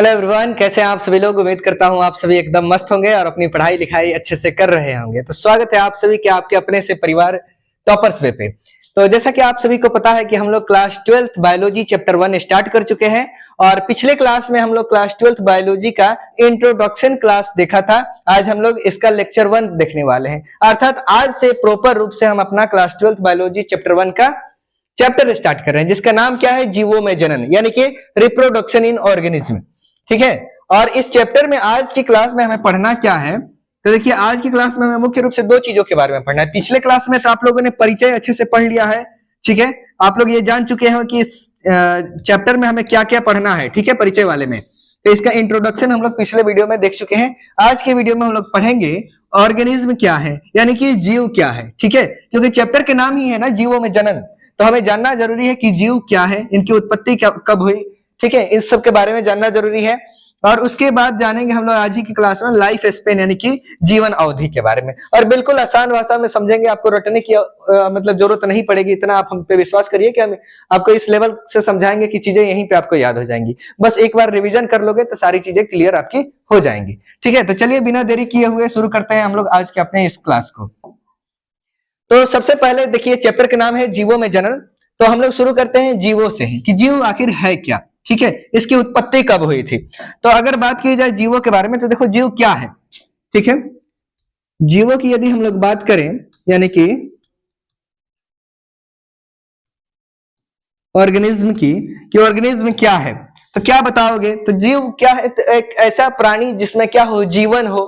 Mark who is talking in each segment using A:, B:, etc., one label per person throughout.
A: Hello everyone, कैसे हैं आप सभी लोग। उम्मीद करता हूं आप सभी एकदम मस्त होंगे और अपनी पढ़ाई लिखाई अच्छे से कर रहे होंगे। तो स्वागत है आप सभी के आपके अपने से परिवार टॉपर्स वे पे। तो जैसा कि आप सभी को पता है कि हम लोग class 12th biology chapter 1 start कर चुके हैं और पिछले क्लास में हम लोग क्लास 12th बायोलॉजी का इंट्रोडक्शन क्लास देखा था। आज हम लोग इसका लेक्चर 1 देखने वाले हैं, अर्थात आज से प्रॉपर रूप से हम अपना क्लास 12th बायोलॉजी चैप्टर 1 का चैप्टर स्टार्ट कर रहे हैं, जिसका नाम क्या है, जीवों में जनन, यानी कि रिप्रोडक्शन इन ऑर्गेनिज्म। ठीक है, और इस चैप्टर में आज की क्लास में हमें पढ़ना क्या है, तो देखिए आज की क्लास में हमें मुख्य रूप से दो चीजों के बारे में पढ़ना है। पिछले क्लास में तो आप लोगों ने परिचय अच्छे से पढ़ लिया है, ठीक है, आप लोग ये जान चुके हैं कि इस चैप्टर में हमें क्या क्या पढ़ना है, ठीक है, परिचय वाले में। तो इसका इंट्रोडक्शन हम लोग पिछले वीडियो में देख चुके हैं। आज के वीडियो में हम लोग पढ़ेंगे ऑर्गेनिज्म क्या है, यानी कि जीव क्या है, ठीक है, क्योंकि चैप्टर के नाम ही है ना जीवों में जनन, तो हमें जानना जरूरी है कि जीव क्या है, इनकी उत्पत्ति कब हुई, ठीक है, इस सब के बारे में जानना जरूरी है। और उसके बाद जानेंगे हम लोग आज ही की क्लास में लाइफ स्पेन, यानी कि जीवन अवधि के बारे में, और बिल्कुल आसान भाषा में समझेंगे। आपको रटने की मतलब जरूरत नहीं पड़ेगी, इतना आप हम पे विश्वास करिए कि हम आपको इस लेवल से समझाएंगे कि चीजें यहीं पे आपको याद हो जाएंगी। बस एक बार रिवीजन कर लोगे तो सारी चीजें क्लियर आपकी हो जाएंगी, ठीक है। तो चलिए बिना देरी किए हुए शुरू करते हैं हम लोग आज के अपने इस क्लास को। तो सबसे पहले देखिए चैप्टर का नाम है जीवों में जनन, तो हम लोग शुरू करते हैं जीवों से ही कि जीव आखिर है क्या, ठीक है, इसकी उत्पत्ति कब हुई थी। तो अगर बात की जाए जीवों के बारे में, तो देखो जीव क्या है, ठीक है, जीवों की यदि हम लोग बात करें, यानी कि ऑर्गेनिज्म की, कि ऑर्गेनिज्म क्या है, तो क्या बताओगे। तो जीव क्या है, तो एक ऐसा प्राणी जिसमें क्या हो, जीवन हो,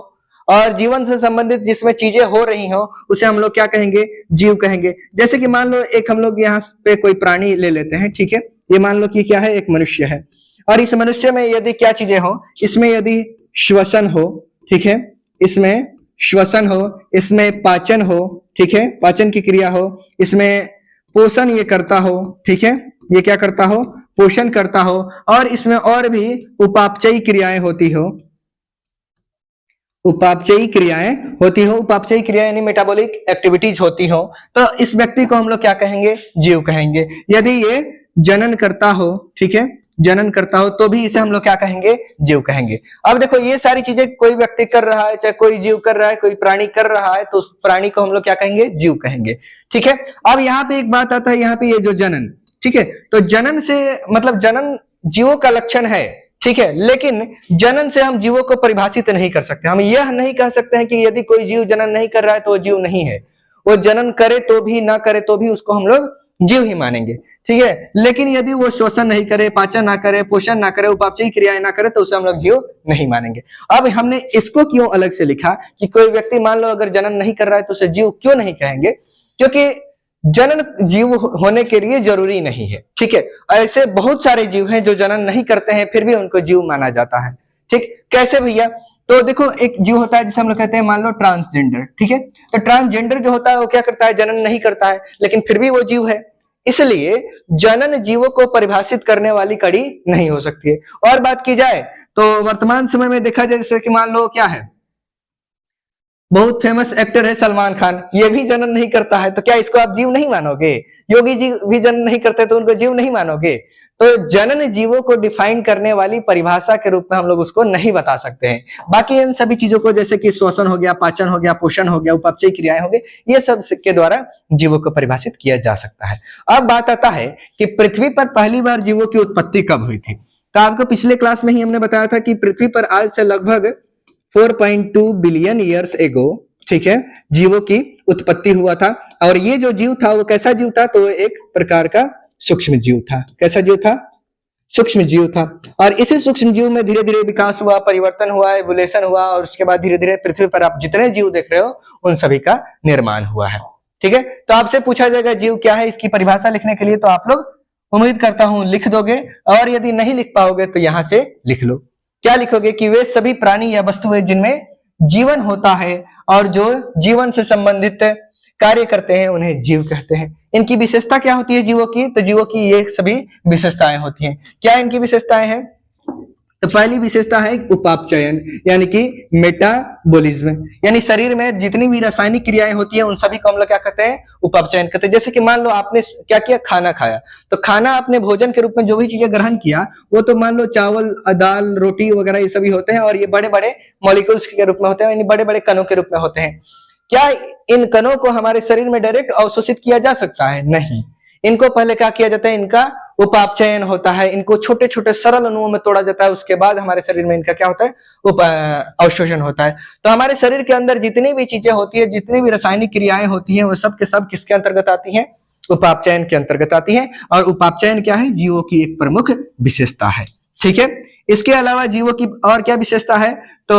A: और जीवन से संबंधित जिसमें चीजें हो रही हो, उसे हम लोग क्या कहेंगे, जीव कहेंगे। जैसे कि मान लो एक हम लोग यहाँ पे कोई प्राणी ले लेते हैं, ठीक है, ये मान लो कि क्या है, एक मनुष्य है, और इस मनुष्य में यदि क्या चीजें हो, इसमें यदि श्वसन हो, ठीक है, इसमें श्वसन हो, इसमें पाचन हो, ठीक है, पाचन की क्रिया हो, इसमें पोषण ये करता हो, ठीक है, ये क्या करता हो, पोषण करता हो, और इसमें और भी उपापचयी क्रियाएं होती हो, उपापचयी क्रियाएं होती हो, उपापचयी क्रिया यानी मेटाबॉलिक एक्टिविटीज होती हो, तो इस व्यक्ति को हम लोग क्या कहेंगे, जीव कहेंगे। यदि ये जनन करता हो, ठीक है, जनन करता हो, तो भी इसे हम लोग क्या कहेंगे, जीव कहेंगे। अब देखो ये सारी चीजें कोई व्यक्ति कर रहा है, चाहे कोई जीव कर रहा है, कोई प्राणी कर रहा है, तो उस प्राणी को हम लोग क्या कहेंगे, जीव कहेंगे, ठीक है। अब यहाँ पे एक बात आता है, यहाँ पे ये जो जनन, ठीक है, तो जनन से मतलब जनन जीवों का लक्षण है, ठीक है, लेकिन जनन से हम जीवों को परिभाषित नहीं कर सकते। हम यह नहीं कह सकते हैं कि यदि कोई जीव जनन नहीं कर रहा है तो वो जीव नहीं है, वो जनन करे तो भी ना करे तो भी उसको हम लोग जीव ही मानेंगे, ठीक है। लेकिन यदि वो शोषण नहीं करे, पाचन ना करे, पोषण ना करे, उपापचयी क्रियाएं ना करे, तो उसे हम लोग जीव नहीं मानेंगे। अब हमने इसको क्यों अलग से लिखा कि कोई व्यक्ति मान लो अगर जनन नहीं कर रहा है तो उसे जीव क्यों नहीं कहेंगे, क्योंकि जनन जीव होने के लिए जरूरी नहीं है, ठीक है। ऐसे बहुत सारे जीव हैं जो जनन नहीं करते हैं फिर भी उनको जीव माना जाता है, ठीक। कैसे भैया, तो देखो एक जीव होता है जिसे हम लोग कहते हैं मान लो ट्रांसजेंडर, ठीक है, तो ट्रांसजेंडर जो होता है वो क्या करता है, जनन नहीं करता है, लेकिन फिर भी वो जीव है। इसलिए जनन जीवों को परिभाषित करने वाली कड़ी नहीं हो सकती है। और बात की जाए तो वर्तमान समय में देखा जाए, जैसे कि मान लो क्या है, बहुत फेमस एक्टर है सलमान खान, ये भी जनन नहीं करता है, तो क्या इसको आप जीव नहीं मानोगे। योगी जी भी जनन नहीं करते तो उनको जीव नहीं मानोगे। तो जनन जीवों को डिफाइन करने वाली परिभाषा के रूप में हम लोग उसको नहीं बता सकते हैं। बाकी इन सभी चीजों को जैसे कि श्वसन हो गया, पाचन हो गया, पोषण हो गया, उपापचयी क्रियाएं हो गई, ये सब के द्वारा जीवों को परिभाषित किया जा सकता है। अब बात आता है कि पृथ्वी पर पहली बार जीवों की उत्पत्ति कब हुई थी। तो आपको पिछले क्लास में ही हमने बताया था कि पृथ्वी पर आज से लगभग 4.2 बिलियन ईयर्स एगो, ठीक है, जीवों की उत्पत्ति हुआ था। और ये जो जीव था वो कैसा जीव था, तो वो एक प्रकार का सूक्ष्म जीव था। कैसा जीव था, सूक्ष्म जीव था। और इसी सूक्ष्म जीव में धीरे धीरे विकास हुआ, परिवर्तन हुआ, एवोल्यूशन हुआ, और उसके बाद धीरे धीरे पृथ्वी पर आप जितने जीव देख रहे हो उन सभी का निर्माण हुआ है, ठीक है। तो आपसे पूछा जाएगा जीव क्या है, इसकी परिभाषा लिखने के लिए तो आप लोग उम्मीद करता हूं लिख दोगे, और यदि नहीं लिख पाओगे तो यहां से लिख लो। क्या लिखोगे कि वे सभी प्राणी या वस्तुएं जिनमें जीवन होता है और जो जीवन से संबंधित कार्य करते हैं उन्हें जीव कहते हैं। इनकी विशेषता क्या होती है जीवों की, तो जीवों की ये सभी विशेषताएं होती हैं। क्या इनकी विशेषताएं हैं, तो पहली विशेषता है उपापचयन यानी कि मेटाबॉलिज्म, यानी शरीर में जितनी भी रासायनिक क्रियाएं होती है उन सभी को हम लोग क्या कहते हैं, उपापचयन कहते हैं। जैसे कि मान लो आपने क्या किया, खाना खाया, तो खाना आपने भोजन के रूप में जो भी चीजें ग्रहण किया वो तो मान लो चावल, दाल, रोटी वगैरह ये सभी होते हैं, और ये बड़े बड़े मॉलिक्यूल्स के रूप में होते हैं, यानी बड़े बड़े कणों के रूप में होते हैं। क्या इन कणों को हमारे शरीर में डायरेक्ट अवशोषित किया जा सकता है? नहीं, इनको पहले क्या किया जाता है, इनका उपापचयन होता है, इनको छोटे छोटे सरल अणुओं में तोड़ा जाता है, उसके बाद हमारे शरीर में इनका क्या होता है, अवशोषण होता है। तो हमारे शरीर के अंदर जितनी भी चीजें होती है, जितनी भी रासायनिक क्रियाएं होती हैं, वो सब के सब किसके अंतर्गत आती हैं, उपापचयन के अंतर्गत आती है। और उपापचयन क्या है, जीवों की एक प्रमुख विशेषता है। ठीक है, इसके अलावा जीवों की और क्या विशेषता है, तो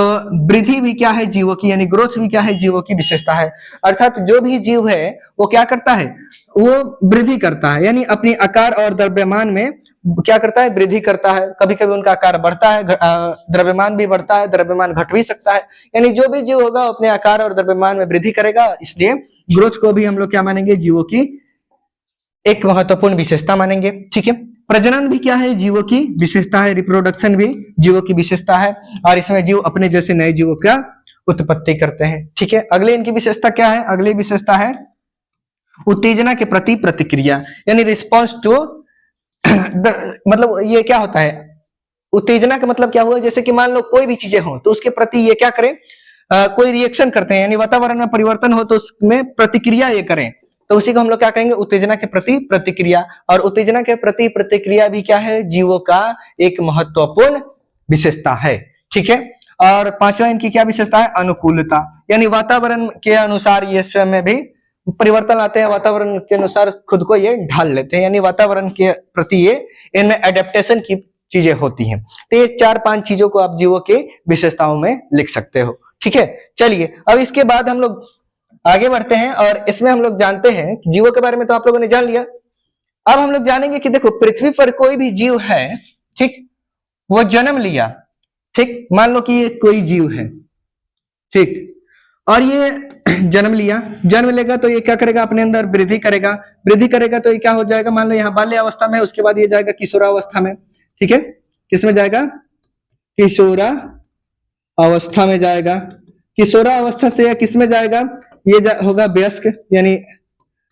A: वृद्धि भी क्या है जीवों की, यानी ग्रोथ भी क्या है, जीवों की विशेषता है। अर्थात जो भी जीव है वो क्या करता है, वो वृद्धि करता है, यानी अपनी आकार और द्रव्यमान में क्या करता है, वृद्धि करता है। कभी कभी उनका आकार बढ़ता है, द्रव्यमान भी बढ़ता है, द्रव्यमान घट भी सकता है, यानी जो भी जीव होगा अपने आकार और द्रव्यमान में वृद्धि करेगा। इसलिए ग्रोथ को भी हम लोग क्या मानेंगे, जीवों की एक महत्वपूर्ण विशेषता मानेंगे। ठीक है, प्रजनन भी क्या है, जीवों की विशेषता है, रिप्रोडक्शन भी जीवों की विशेषता है, और इसमें जीव अपने जैसे नए जीवों का उत्पत्ति करते हैं। ठीक है, अगले इनकी विशेषता क्या है, अगली विशेषता है उत्तेजना के प्रति प्रतिक्रिया, यानी रिस्पॉन्स टू मतलब ये क्या होता है, उत्तेजना का मतलब क्या हुआ, जैसे कि मान लो कोई भी चीजें हो तो उसके प्रति ये क्या करें, कोई रिएक्शन करते हैं, यानी वातावरण में परिवर्तन हो तो उसमें प्रतिक्रिया ये करें, तो उसी को हम लोग क्या कहेंगे, उत्तेजना के प्रति प्रतिक्रिया। और उत्तेजना के प्रति प्रतिक्रिया भी क्या है, जीवों का एक महत्वपूर्ण विशेषता है। ठीक है, और पांचवा इनकी क्या विशेषता है, अनुकूलता, यानी वातावरण के अनुसार ये स्वयं में भी परिवर्तन आते हैं, वातावरण के अनुसार खुद को ये ढाल लेते हैं, यानी वातावरण के प्रति ये इनमें एडेप्टेशन की चीजें होती हैं। तो ये 4-5 चीजों को आप जीवों के विशेषताओं में लिख सकते हो। ठीक है, चलिए अब इसके बाद हम लोग आगे बढ़ते हैं, और इसमें हम लोग जानते हैं जीवों के बारे में तो आप लोगों ने जान लिया। अब हम लोग जानेंगे कि देखो पृथ्वी पर कोई भी जीव है, ठीक, वो जन्म लिया, ठीक, मान लो कि ये कोई जीव है, ठीक, और ये जन्म लिया, जन्म लेगा तो ये क्या करेगा, अपने अंदर वृद्धि करेगा, वृद्धि करेगा तो ये क्या हो जाएगा, मान लो यहाँ बाल्य अवस्था में, उसके बाद ये जाएगा किशोरावस्था में। ठीक है, किसमें जाएगा, किशोरा अवस्था में जाएगा, किशोरा अवस्था से किसमें जाएगा, ये होगा वयस्क, यानी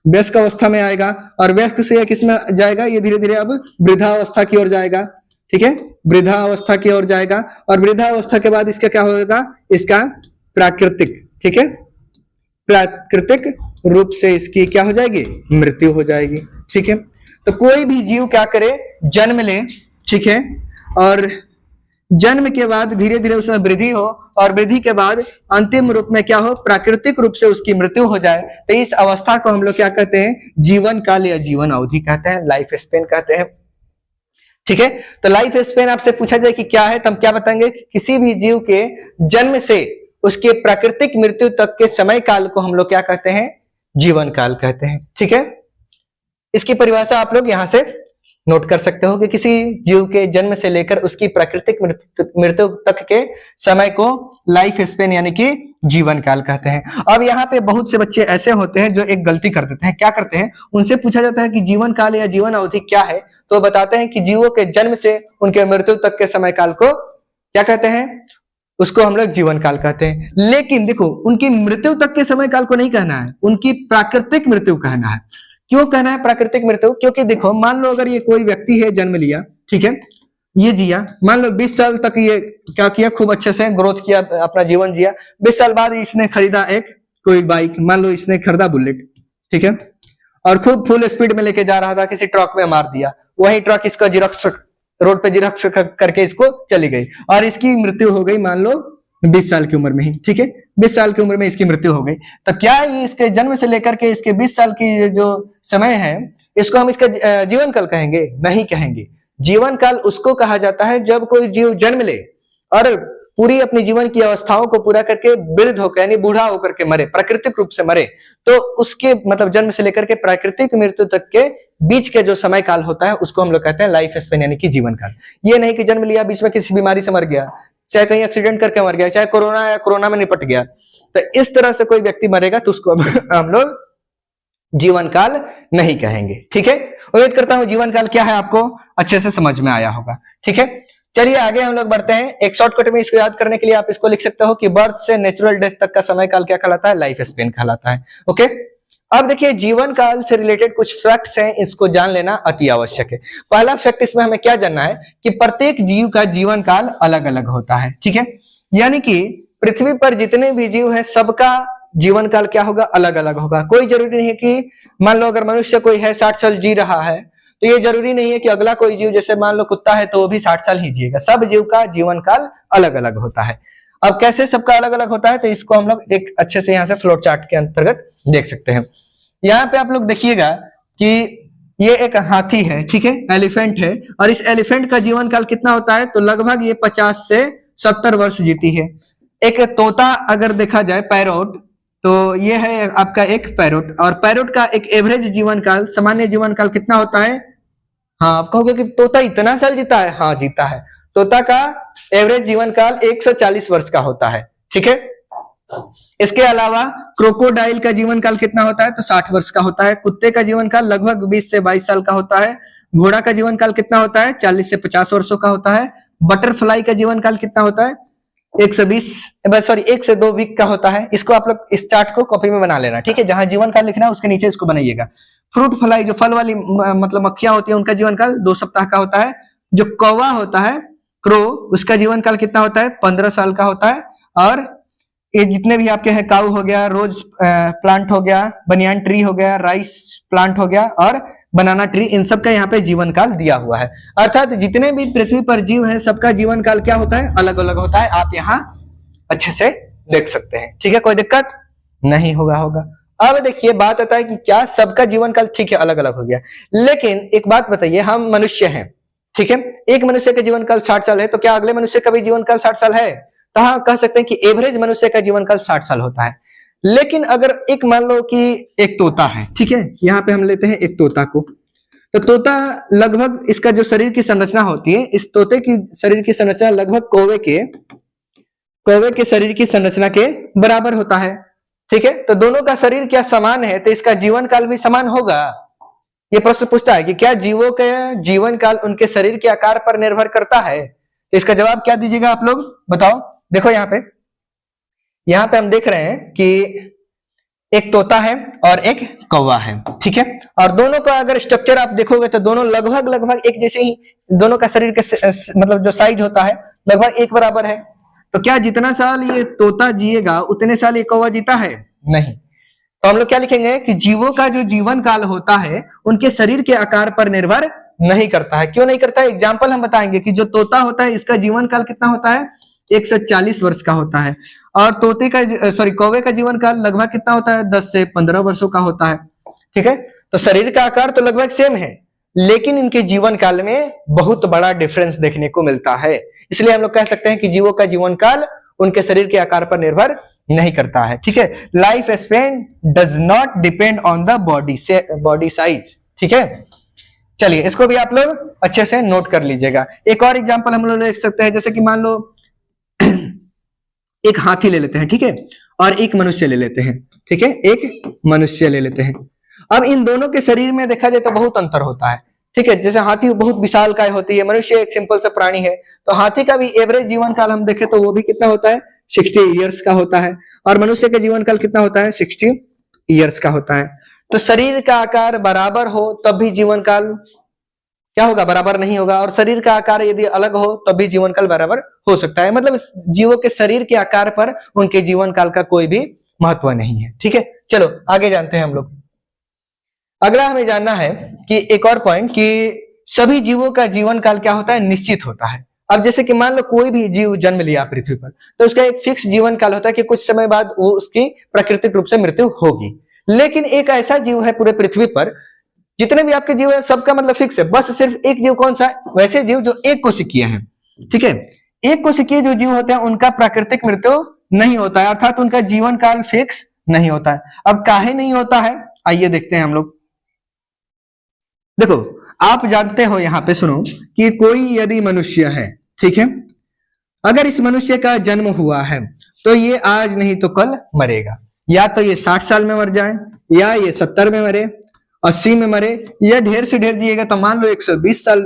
A: वयस्क अवस्था में आएगा, और वयस्क से किसमें जाएगा, ये धीरे धीरे अब वृद्धावस्था की ओर जाएगा। ठीक है, वृद्धावस्था की ओर जाएगा, और वृद्धावस्था के बाद इसका क्या होगा, इसका प्राकृतिक, ठीक है, प्राकृतिक रूप से इसकी क्या हो जाएगी, मृत्यु हो जाएगी। ठीक है, तो कोई भी जीव क्या करे, जन्म ले, ठीक है, और जन्म के बाद धीरे धीरे उसमें वृद्धि हो, और वृद्धि के बाद अंतिम रूप में क्या हो, प्राकृतिक रूप से उसकी मृत्यु हो जाए, तो इस अवस्था को हम लोग क्या कहते हैं, जीवन काल या जीवन अवधि कहते हैं, लाइफ स्पेन कहते हैं। ठीक है, तो लाइफ स्पेन आपसे पूछा जाए कि क्या है, तो हम क्या बताएंगे कि किसी भी जीव के जन्म से उसके प्राकृतिक मृत्यु तक के समय काल को हम लोग क्या कहते हैं, जीवन काल कहते हैं। ठीक है, इसकी परिभाषा आप लोग यहां से नोट कर सकते हो कि किसी जीव के जन्म से लेकर उसकी प्राकृतिक मृत्यु तक के समय को लाइफ स्पेन यानी कि जीवन काल कहते हैं। अब यहाँ पे बहुत से बच्चे ऐसे होते हैं जो एक गलती कर देते हैं, क्या करते हैं, उनसे पूछा जाता है कि जीवन काल या जीवन अवधि क्या है, तो बताते हैं कि जीवों के जन्म से उनके मृत्यु तक के समय काल को क्या कहते हैं, उसको हम लोग जीवन काल कहते हैं। लेकिन देखो उनकी मृत्यु तक के समय काल को नहीं कहना है, उनकी प्राकृतिक मृत्यु कहना है। क्यों कहना है प्राकृतिक मृत्यु, क्योंकि देखो मान लो अगर ये कोई व्यक्ति है, जन्म लिया, ठीक है, ये जिया, मान लो 20 साल तक ये क्या किया, खूब अच्छे से ग्रोथ किया, अपना जीवन जिया। 20 साल बाद इसने खरीदा एक कोई बाइक, मान लो इसने खरीदा बुलेट, ठीक है, और खूब फुल स्पीड में लेके जा रहा था, किसी ट्रक में मार दिया, वही ट्रक इसका जिरक्स रोड पे जिरक्स करके इसको चली गई, और इसकी मृत्यु हो गई मान लो 20 साल की उम्र में ही। ठीक है, 20 साल की उम्र में इसकी मृत्यु हो गई, तो क्या ये इसके जन्म से लेकर के इसके 20 साल की जो समय है, इसको हम इसका जीवन काल कहेंगे? नहीं कहेंगे। जीवन काल उसको कहा जाता है जब कोई जीव जन्म ले और पूरी अपनी जीवन की अवस्थाओं को पूरा करके वृद्ध होकर यानी बूढ़ा होकर के मरे, प्राकृतिक रूप से मरे, तो उसके मतलब जन्म से लेकर के प्राकृतिक मृत्यु तक के बीच के जो समय काल होता है उसको हम लोग कहते हैं लाइफ स्पेन यानी कि जीवन काल। ये नहीं कि जन्म लिया, बीच में किसी बीमारी से मर गया, चाहे कहीं एक्सीडेंट करके मर गया, चाहे कोरोना या कोरोना में निपट गया, तो इस तरह से कोई व्यक्ति मरेगा तो उसको हम लोग जीवन काल नहीं कहेंगे। ठीक है, उम्मीद करता हूं जीवन काल क्या है आपको अच्छे से समझ में आया होगा। ठीक है, चलिए आगे हम लोग बढ़ते हैं। एक शॉर्टकट में इसको याद करने के लिए आप इसको लिख सकते हो कि बर्थ से नेचुरल डेथ तक का समय काल क्या कहलाता है? लाइफ स्पेन कहलाता है। ओके, अब देखिए जीवन काल से रिलेटेड कुछ फैक्ट्स हैं, इसको जान लेना अति आवश्यक है। पहला फैक्ट इसमें हमें क्या जानना है कि प्रत्येक जीव का जीवन काल अलग अलग होता है। ठीक है, यानी कि पृथ्वी पर जितने भी जीव हैं सबका जीवन काल क्या होगा? अलग अलग होगा। कोई जरूरी नहीं है कि मान लो अगर मनुष्य कोई है 60 साल जी रहा है तो ये जरूरी नहीं है कि अगला कोई जीव, जैसे मान लो कुत्ता है तो वो भी 60 साल ही जिएगा। सब जीव का जीवन काल अलग अलग होता है। अब कैसे सबका अलग अलग होता है तो इसको हम लोग एक अच्छे से यहाँ से फ्लोट चार्ट के अंतर्गत देख सकते हैं। यहाँ पे आप लोग देखिएगा कि ये एक हाथी है, ठीक है, एलिफेंट है, और इस एलिफेंट का जीवन काल कितना होता है? तो लगभग ये 50 से 70 वर्ष जीती है। एक तोता अगर देखा जाए, पैरोट, तो ये है आपका एक पैरोट, और पैरोट का एक एवरेज जीवन काल, सामान्य जीवन काल कितना होता है? हाँ, आप कहोगे कि तोता इतना साल जीता है? हाँ, जीता है। तोता का एवरेज जीवन काल 140 वर्ष का होता है। ठीक है, इसके अलावा क्रोकोडाइल का जीवन काल कितना होता है? तो 60 वर्ष का होता है। कुत्ते का जीवन काल लगभग 20 से 22 साल का होता है। घोड़ा का जीवन काल कितना होता है? 40 से 50 वर्षों का होता है। बटरफ्लाई का जीवन काल कितना होता है? 1 से 2 वीक का होता है। इसको आप लोग इस चार्ट को कॉपी में बना लेना, ठीक है, जहां जीवन काल लिखना है उसके नीचे इसको बनाइएगा। फ्रूट फ्लाई, जो फल वाली मतलब मक्खियां होती है, उनका जीवन काल 2 सप्ताह का होता है। जो कौवा होता है, क्रो, उसका जीवन काल कितना होता है? 15 साल का होता है। और ये जितने भी आपके हैं, काऊ हो गया, रोज प्लांट हो गया, बनियान ट्री हो गया, राइस प्लांट हो गया, और बनाना ट्री, इन सब का यहाँ पे जीवन काल दिया हुआ है। अर्थात जितने भी पृथ्वी पर जीव हैं सबका जीवन काल क्या होता है? अलग अलग होता है। आप यहाँ अच्छे से देख सकते हैं। ठीक है, कोई दिक्कत नहीं होगा। अब देखिए बात आता है कि क्या सबका जीवन काल ठीक है अलग अलग हो गया, लेकिन एक बात बताइए, हम मनुष्य हैं, ठीक है, एक मनुष्य का जीवन काल 60 साल है, तो क्या अगले मनुष्य का भी जीवन काल 60 साल है? तो हाँ, कह सकते हैं कि एवरेज मनुष्य का जीवन काल 60 साल होता है। लेकिन अगर एक मान लो कि एक तोता है, ठीक है, यहाँ पे हम लेते हैं एक तोता को, तो तोता लगभग, इसका जो शरीर की संरचना होती है, इस तोते की शरीर की संरचना लगभग कौवे के शरीर की संरचना के बराबर होता है। ठीक है, तो दोनों का शरीर क्या समान है? तो इसका जीवन काल भी समान होगा। ये प्रश्न पूछता है कि क्या जीवों का जीवन काल उनके शरीर के आकार पर निर्भर करता है? तो इसका जवाब क्या दीजिएगा आप लोग, बताओ। देखो यहाँ पे हम देख रहे हैं कि एक तोता है और एक कौवा है, ठीक है, और दोनों का अगर स्ट्रक्चर आप देखोगे तो दोनों लगभग एक जैसे ही, दोनों का शरीर के मतलब जो साइज होता है लगभग एक बराबर है। तो क्या जितना साल ये तोता जिएगा उतने साल ये कौवा जीता है? नहीं। तो हम लोग क्या लिखेंगे कि जीवों का जो जीवन काल होता है उनके शरीर के आकार पर निर्भर नहीं करता है। क्यों नहीं करता है? एग्जाम्पल हम बताएंगे कि जो तोता होता है इसका जीवन काल कितना होता है? 140 वर्ष का होता है, और कौवे का जीवन काल लगभग कितना होता है? 10 से 15 वर्षों का होता है। ठीक है, तो शरीर का आकार तो लगभग सेम है, लेकिन इनके जीवन काल में बहुत बड़ा डिफरेंस देखने को मिलता है। इसलिए हम लोग कह सकते हैं कि जीवों का जीवन काल उनके शरीर के आकार पर निर्भर नहीं करता है। ठीक है, life span does not depend on the body size. ठीक है, चलिए इसको भी आप लोग अच्छे से नोट कर लीजिएगा। एक और एग्जांपल हम लोग देख सकते हैं, जैसे कि मान लो एक हाथी ले लेते हैं, ठीक है, और एक मनुष्य ले लेते हैं, ठीक है, एक मनुष्य ले लेते हैं। अब इन दोनों के शरीर में देखा जाए तो बहुत अंतर होता है। ठीक है, जैसे हाथी बहुत विशालकाय होती है, मनुष्य एक सिंपल सा प्राणी है, तो हाथी का भी एवरेज जीवन काल हम देखें तो वो भी कितना होता है? 60 ईयर्स का होता है, और मनुष्य का जीवन काल कितना होता है? 60 ईयर्स का होता है। तो शरीर का आकार बराबर हो तब भी जीवन काल क्या होगा? बराबर नहीं होगा। और शरीर का आकार यदि अलग हो तब भी जीवन काल बराबर हो सकता है। मतलब जीवों के शरीर के आकार पर उनके जीवन काल का कोई भी महत्व नहीं है। ठीक है, चलो आगे जानते हैं हम लोग। अगला हमें जानना है कि एक और पॉइंट, कि सभी जीवों का जीवन काल क्या होता है? निश्चित होता है। अब जैसे कि मान लो कोई भी जीव जन्म लिया पृथ्वी पर, तो उसका एक फिक्स जीवन काल होता है कि कुछ समय बाद वो उसकी प्राकृतिक रूप से मृत्यु होगी। लेकिन एक ऐसा जीव है पूरे पृथ्वी पर, जितने भी आपके जीव है सबका मतलब फिक्स है, बस सिर्फ एक जीव कौन सा है? वैसे जीव जो एक कोशिकीय है। ठीक है, एक कोशिकीय जो जीव होते हैं उनका प्राकृतिक मृत्यु नहीं होता है, अर्थात उनका जीवन काल फिक्स नहीं होता है। अब काहे नहीं होता है, आइए देखते हैं हम लोग। देखो, आप जानते हो, यहां पे सुनो, कि कोई यदि मनुष्य है, ठीक है, अगर इस मनुष्य का जन्म हुआ है तो ये आज नहीं तो कल मरेगा। या तो ये 60 साल में मर जाए, या ये 70 में मरे, 80 में मरे, या ढेर से ढेर जिएगा तो मान लो 120 साल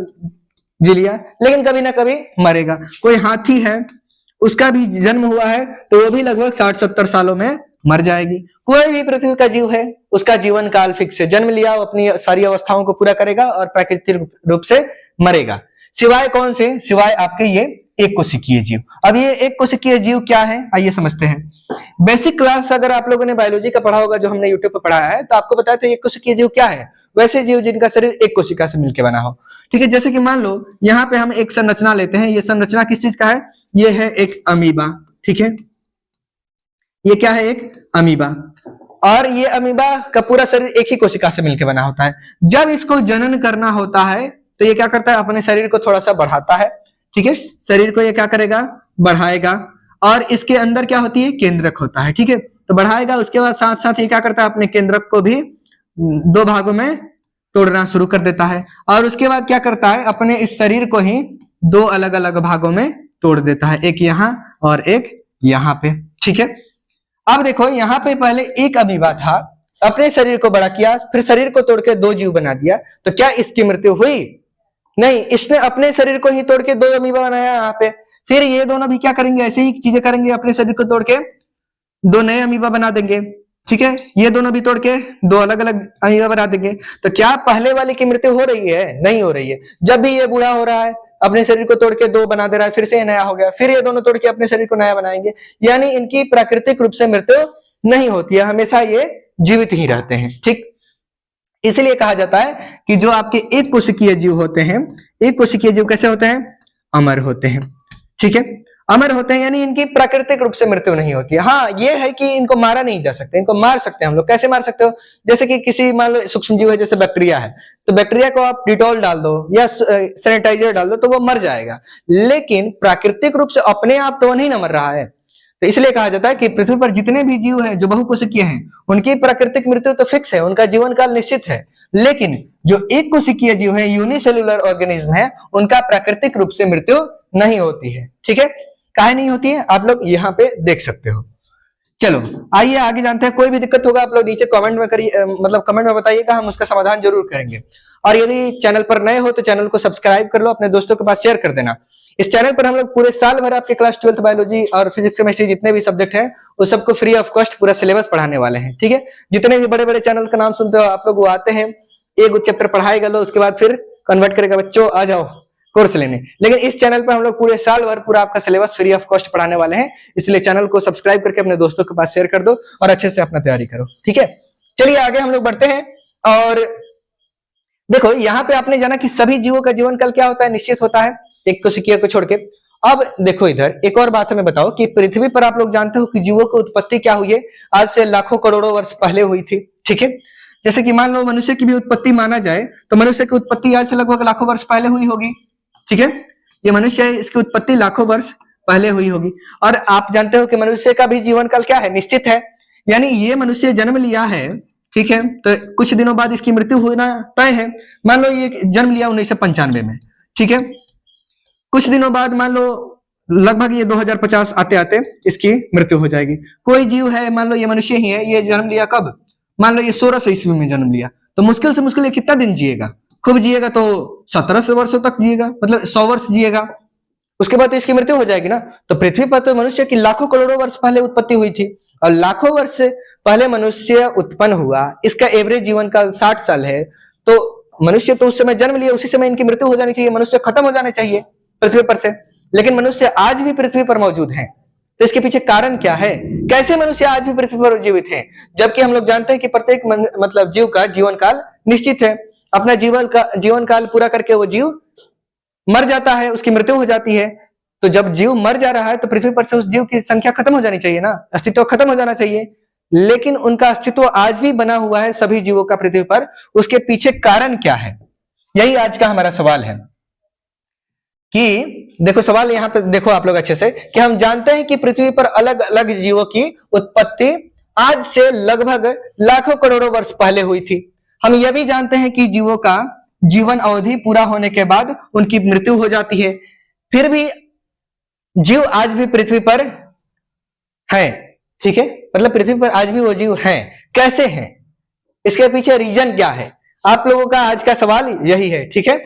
A: जी लिया, लेकिन कभी ना कभी मरेगा। कोई हाथी है, उसका भी जन्म हुआ है तो वो भी लगभग 60-70 सालों में मर जाएगी। कोई भी पृथ्वी का जीव है, उसका जीवन काल फिक्स है, जन्म लिया, वो अपनी सारी अवस्थाओं को पूरा करेगा और प्राकृतिक रूप से मरेगा। सिवाय कौन से? सिवाय आपके ये एक कोशिकीय जीव। अब ये एक कोशिकीय जीव क्या है, आइए समझते हैं। बेसिक क्लास अगर आप लोगों ने बायोलॉजी का पढ़ा होगा, जो हमने यूट्यूब पर पढ़ाया है, तो आपको बताया था एक कोशिकीय जीव क्या है। वैसे जीव जिनका शरीर एक कोशिका से मिलकर बना हो, ठीक है। जैसे कि मान लो यहाँ पे हम एक संरचना लेते हैं, ये संरचना किस चीज का है? ये है एक अमीबा, ठीक है। ये क्या है? एक अमीबा। और ये अमीबा का पूरा शरीर एक ही कोशिका से मिलकर बना होता है। जब इसको जनन करना होता है तो ये क्या करता है? अपने शरीर को थोड़ा सा बढ़ाता है, ठीक है। शरीर को ये क्या करेगा? बढ़ाएगा। और इसके अंदर क्या होती है? केंद्रक होता है, ठीक है। तो बढ़ाएगा, उसके बाद साथ साथ ये क्या करता है? अपने केंद्रक को भी 2 भागों में तोड़ना शुरू कर देता है। और उसके बाद क्या करता है? अपने इस शरीर को ही 2 अलग अलग भागों में तोड़ देता है, एक यहाँ और एक यहाँ पे, ठीक है। अब देखो यहाँ पे पहले एक अमीबा था, अपने शरीर को बड़ा किया, फिर शरीर को तोड़ के 2 जीव बना दिया, तो क्या इसकी मृत्यु हुई? नहीं, इसने अपने शरीर को ही तोड़ के 2 अमीबा बनाया यहाँ पे। फिर ये दोनों भी क्या करेंगे? ऐसे ही चीजें करेंगे, अपने शरीर को तोड़ के 2 नए अमीबा बना देंगे, ठीक है। ये दोनों भी तोड़ के 2 अलग अलग अमीबा बना देंगे। तो क्या पहले वाले की मृत्यु हो रही है? नहीं हो रही है। जब भी ये बूढ़ा हो रहा है, अपने शरीर को तोड़ के 2 बना दे रहा है, फिर से ये नया हो गया, फिर ये दोनों तोड़ के अपने शरीर को नया बनाएंगे। यानी इनकी प्राकृतिक रूप से मृत्यु नहीं होती है, हमेशा ये जीवित ही रहते हैं, ठीक। इसलिए कहा जाता है कि जो आपके एक कोशिकीय जीव होते हैं, एक कोशिकीय जीव कैसे होते हैं? अमर होते हैं, ठीक है। अमर होते हैं, यानी इनकी प्राकृतिक रूप से मृत्यु नहीं होती है। हाँ, ये है कि इनको मारा नहीं जा सकता, इनको मार सकते हैं हम लोग। कैसे मार सकते हो? जैसे कि किसी मान लो सूक्ष्म जीव है, जैसे बैक्टीरिया है, तो बैक्टीरिया को आप डिटॉल डाल दो या सैनिटाइजर डाल दो तो वो मर जाएगा, लेकिन प्राकृतिक रूप से अपने आप तो वो नहीं न मर रहा है। तो इसलिए कहा जाता है कि पृथ्वी पर जितने भी जीव हैं जो बहुकोशिकीय हैं, उनकी प्राकृतिक मृत्यु तो फिक्स है, उनका जीवन काल निश्चित है। लेकिन जो एक कोशिकीय जीव है, यूनिसेलुलर ऑर्गेनिज्म है, उनका प्राकृतिक रूप से मृत्यु नहीं होती है, ठीक है। काहे नहीं होती है? आप लोग यहाँ पे देख सकते हो। चलो आइए आगे जानते हैं। कोई भी दिक्कत होगा आप लोग नीचे कमेंट में करिए, मतलब कमेंट में बताइएगा, हम उसका समाधान जरूर करेंगे। और यदि चैनल पर नए हो तो चैनल को सब्सक्राइब कर लो, अपने दोस्तों के पास शेयर कर देना। इस चैनल पर हम लोग पूरे साल भर आपके क्लास 12th बायोलॉजी और फिजिक्स केमिस्ट्री जितने भी सब्जेक्ट हैं उस सबको फ्री ऑफ कॉस्ट पूरा सिलेबस पढ़ाने वाले हैं, ठीक है। जितने भी बड़े बड़े चैनल का नाम सुनते हो आप लोग, वो आते हैं, एक चैप्टर पढ़ाएगा लो, उसके बाद फिर कन्वर्ट करेगा, बच्चों आ जाओ कोर्स लेने। लेकिन इस चैनल पर हम लोग पूरे साल भर पूरा आपका सिलेबस फ्री ऑफ कॉस्ट पढ़ाने वाले हैं, इसलिए चैनल को सब्सक्राइब करके अपने दोस्तों के पास शेयर कर दो और अच्छे से अपना तैयारी करो, ठीक है। चलिए आगे हम लोग बढ़ते हैं। और देखो यहाँ पे आपने जाना कि सभी जीवों का जीवन काल क्या होता है? निश्चित होता है, एक कोशिकीय को छोड़ के। अब देखो इधर एक और बात हमें बताओ कि पृथ्वी पर आप लोग जानते हो कि जीवों की उत्पत्ति क्या हुई है? आज से लाखों करोड़ों वर्ष पहले हुई थी, ठीक है। जैसे कि मान लो मनुष्य की भी उत्पत्ति माना जाए तो मनुष्य की उत्पत्ति आज से लगभग लाखों वर्ष पहले हुई होगी, ठीक है। ये मनुष्य है, इसकी उत्पत्ति लाखों वर्ष पहले हुई होगी। और आप जानते हो कि मनुष्य का भी जीवन काल क्या है? निश्चित है। यानी ये मनुष्य जन्म लिया है, ठीक है, तो कुछ दिनों बाद इसकी मृत्यु होना तय है। मान लो ये जन्म लिया 1995 में, ठीक है। कुछ दिनों बाद मान लो लगभग ये 2050 आते आते इसकी मृत्यु हो जाएगी। कोई जीव है, मान लो ये मनुष्य ही है, ये जन्म लिया कब? मान लो ये 1600 ईस्वी में जन्म लिया, तो मुश्किल से मुश्किल ये कितना दिन जिएगा? खूब जिएगा तो 1700 वर्षों तक जिएगा, मतलब 100 वर्ष जिएगा, उसके बाद तो इसकी मृत्यु हो जाएगी ना। तो पृथ्वी पर तो मनुष्य की लाखों करोड़ों वर्ष पहले उत्पत्ति हुई थी, और लाखों वर्ष पहले मनुष्य उत्पन्न हुआ, इसका एवरेज जीवन काल 60 साल है। तो मनुष्य तो उस समय जन्म लिया, उसी समय इनकी मृत्यु हो जानी चाहिए, मनुष्य खत्म हो जाने चाहिए पृथ्वी पर से। लेकिन मनुष्य आज भी पृथ्वी पर मौजूद है, तो इसके पीछे कारण क्या है? कैसे मनुष्य आज भी पृथ्वी पर जीवित है, जबकि हम लोग जानते हैं कि प्रत्येक मतलब जीव का जीवन काल निश्चित है। अपना जीवन काल पूरा करके वो जीव मर जाता है, उसकी मृत्यु हो जाती है। तो जब जीव मर जा रहा है तो पृथ्वी पर से उस जीव की संख्या खत्म हो जानी चाहिए ना, अस्तित्व खत्म हो जाना चाहिए। लेकिन उनका अस्तित्व आज भी बना हुआ है सभी जीवों का पृथ्वी पर। उसके पीछे कारण क्या है? यही आज का हमारा सवाल है। कि देखो सवाल यहाँ पे देखो आप लोग अच्छे से, कि हम जानते हैं कि पृथ्वी पर अलग अलग जीवों की उत्पत्ति आज से लगभग लाखों करोड़ों वर्ष पहले हुई थी। हम यह भी जानते हैं कि जीवों का जीवन अवधि पूरा होने के बाद उनकी मृत्यु हो जाती है। फिर भी जीव आज भी पृथ्वी पर है, ठीक है, मतलब पृथ्वी पर आज भी वो जीव हैं। कैसे हैं? इसके पीछे रीजन क्या है? आप लोगों का आज का सवाल यही है, ठीक है।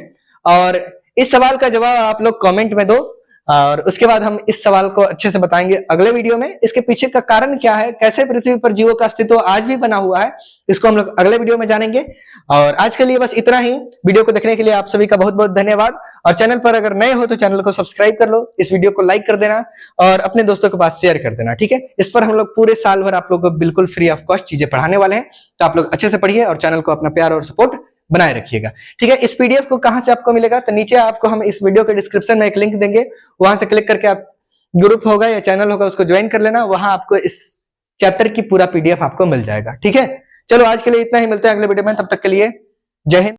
A: और इस सवाल का जवाब आप लोग कमेंट में दो और उसके बाद हम इस सवाल को अच्छे से बताएंगे अगले वीडियो में। इसके पीछे का कारण क्या है, कैसे पृथ्वी पर जीवों का अस्तित्व आज भी बना हुआ है, इसको हम लोग अगले वीडियो में जानेंगे। और आज के लिए बस इतना ही। वीडियो को देखने के लिए आप सभी का बहुत बहुत धन्यवाद। और चैनल पर अगर नए हो तो चैनल को सब्सक्राइब कर लो, इस वीडियो को लाइक कर देना और अपने दोस्तों के पास शेयर कर देना, ठीक है। इस पर हम लोग पूरे साल भर आप लोग को बिल्कुल फ्री ऑफ कॉस्ट चीजें पढ़ाने वाले हैं, तो आप लोग अच्छे से पढ़िए और चैनल को अपना प्यार और सपोर्ट बनाए रखिएगा, ठीक है। इस पीडीएफ को कहां से आपको मिलेगा, तो नीचे आपको हम इस वीडियो के डिस्क्रिप्शन में एक लिंक देंगे, वहां से क्लिक करके आप ग्रुप होगा या चैनल होगा उसको ज्वाइन कर लेना, वहां आपको इस चैप्टर की पूरा पीडीएफ आपको मिल जाएगा, ठीक है। चलो आज के लिए इतना ही, मिलते हैं अगले वीडियो में, तब तक के लिए जय हिंद।